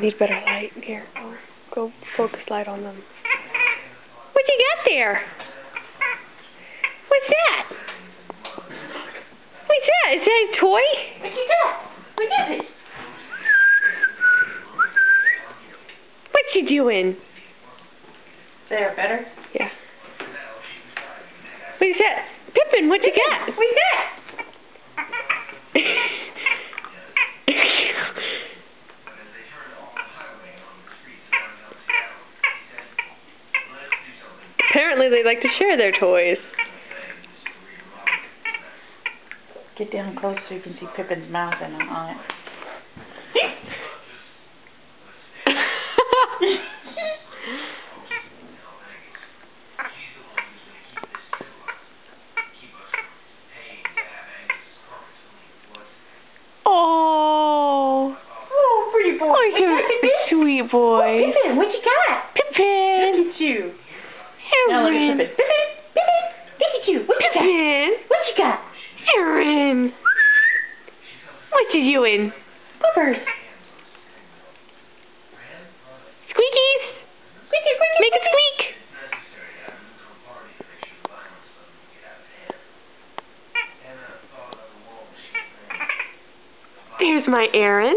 need better light. Here, go focus light on them. What you got there? What's that? What's that? Is that a toy? What you got? What is it? What you doing? There, better? Yeah. What is that? Pippin, what you got? What you got? Apparently they like to share their toys. Get down close so you can see Pippin's mouth and on it. Oh, pretty boy. Oh, you're a sweet boy. Oh, Pippin, what you got? Pippin. Look at you. Now look at Pippin. Pippin, look at you. What you got? Pippin. What you got? Aaron. What you doing? Puppers. Squeakies. Squeaky, squeaky, Make it squeak. There's my Aaron.